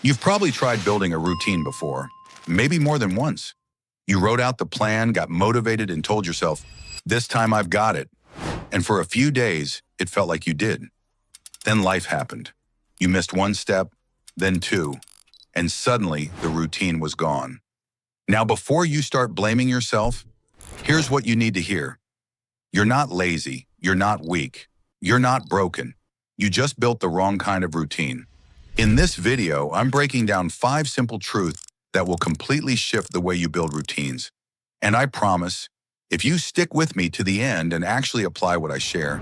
You've probably tried building a routine before, maybe more than once. You wrote out the plan, got motivated, and told yourself, this time I've got it. And for a few days, it felt like you did. Then life happened. You missed one step, then two, and suddenly the routine was gone. Now, before you start blaming yourself, here's what you need to hear. You're not lazy. You're not weak. You're not broken. You just built the wrong kind of routine. In this video, I'm breaking down 5 simple truths that will completely shift the way you build routines. And I promise, if you stick with me to the end and actually apply what I share,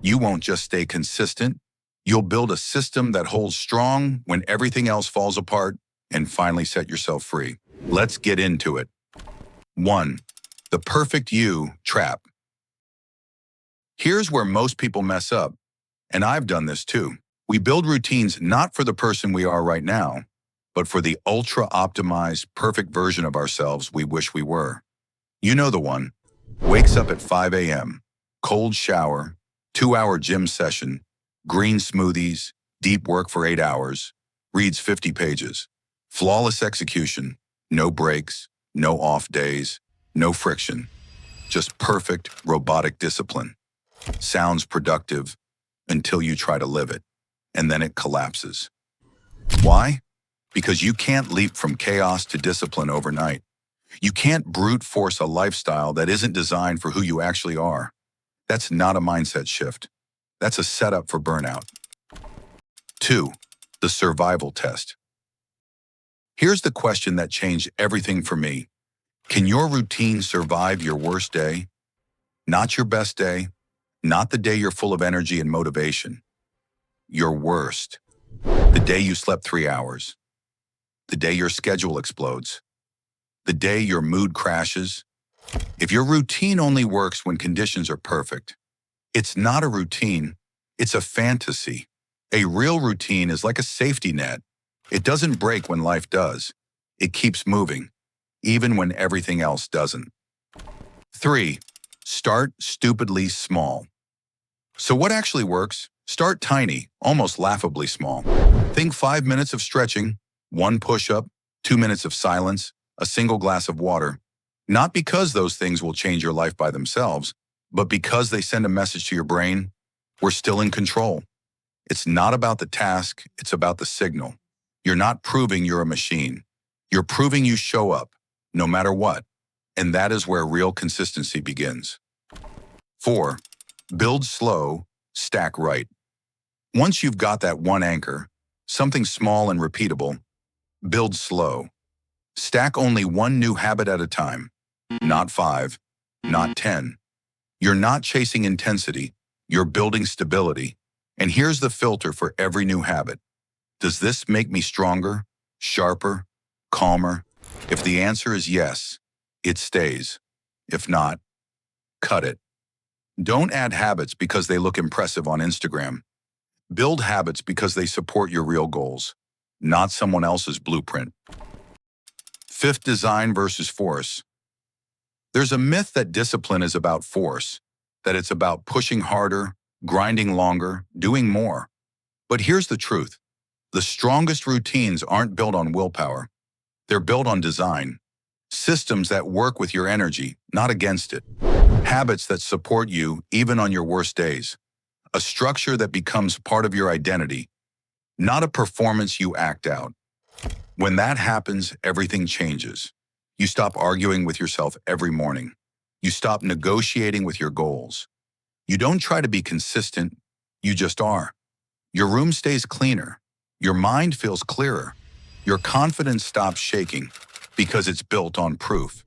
you won't just stay consistent. You'll build a system that holds strong when everything else falls apart and finally set yourself free. Let's get into it. 1. The perfect you trap. Here's where most people mess up, and I've done this too. We build routines not for the person we are right now, but for the ultra-optimized, perfect version of ourselves we wish we were. You know the one. Wakes up at 5 a.m., cold shower, 2-hour gym session, green smoothies, deep work for 8 hours, reads 50 pages, flawless execution, no breaks, no off days, no friction, just perfect robotic discipline. Sounds productive until you try to live it, and then it collapses. Why? Because you can't leap from chaos to discipline overnight. You can't brute force a lifestyle that isn't designed for who you actually are. That's not a mindset shift. That's a setup for burnout. 2. The survival test. Here's the question that changed everything for me. Can your routine survive your worst day? Not your best day, not the day you're full of energy and motivation. Your worst. The day you slept 3 hours. The day your schedule explodes. The day your mood crashes. If your routine only works when conditions are perfect, it's not a routine, it's a fantasy. A real routine is like a safety net. It doesn't break when life does. It keeps moving, even when everything else doesn't. 3. Start stupidly small. So what actually works? Start tiny, almost laughably small. Think 5 minutes of stretching, 1 push-up, 2 minutes of silence, a single glass of water. Not because those things will change your life by themselves, but because they send a message to your brain, we're still in control. It's not about the task, it's about the signal. You're not proving you're a machine. You're proving you show up, no matter what. And that is where real consistency begins. 4. Build slow, stack right. Once you've got that one anchor, something small and repeatable, build slow. Stack only 1 new habit at a time, not 5, not 10. You're not chasing intensity, you're building stability. And here's the filter for every new habit. Does this make me stronger, sharper, calmer? If the answer is yes, it stays. If not, cut it. Don't add habits because they look impressive on Instagram. Build habits because they support your real goals, not someone else's blueprint. 5th, design versus force. There's a myth that discipline is about force, that it's about pushing harder, grinding longer, doing more. But here's the truth. The strongest routines aren't built on willpower. They're built on design. Systems that work with your energy, not against it. Habits that support you even on your worst days. A structure that becomes part of your identity, not a performance you act out. When that happens, everything changes. You stop arguing with yourself every morning. You stop negotiating with your goals. You don't try to be consistent, you just are. Your room stays cleaner. Your mind feels clearer. Your confidence stops shaking because it's built on proof.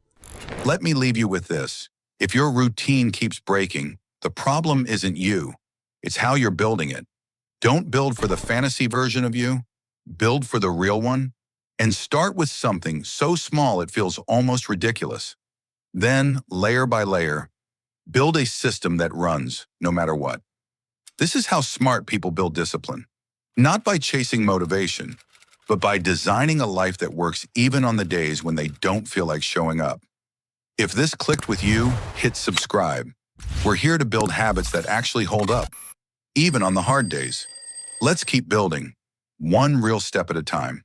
Let me leave you with this. If your routine keeps breaking, the problem isn't you. It's how you're building it. Don't build for the fantasy version of you. Build for the real one. And start with something so small it feels almost ridiculous. Then, layer by layer, build a system that runs no matter what. This is how smart people build discipline. Not by chasing motivation, but by designing a life that works even on the days when they don't feel like showing up. If this clicked with you, hit subscribe. We're here to build habits that actually hold up, even on the hard days. Let's keep building, one real step at a time.